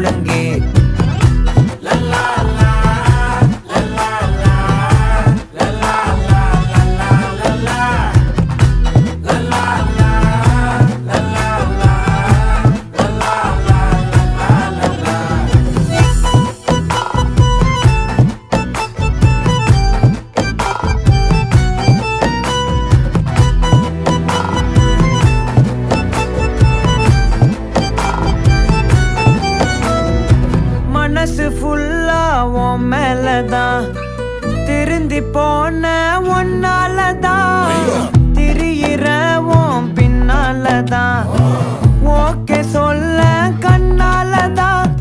ஒழுங்கே. மனசு ஃபுல்லா உன் மேலதான், திருந்தி போன ஒன்னாலதான், திரியிற உன் பின்னாலதான், ஓகே சொல்ல கண்ணாலதான்,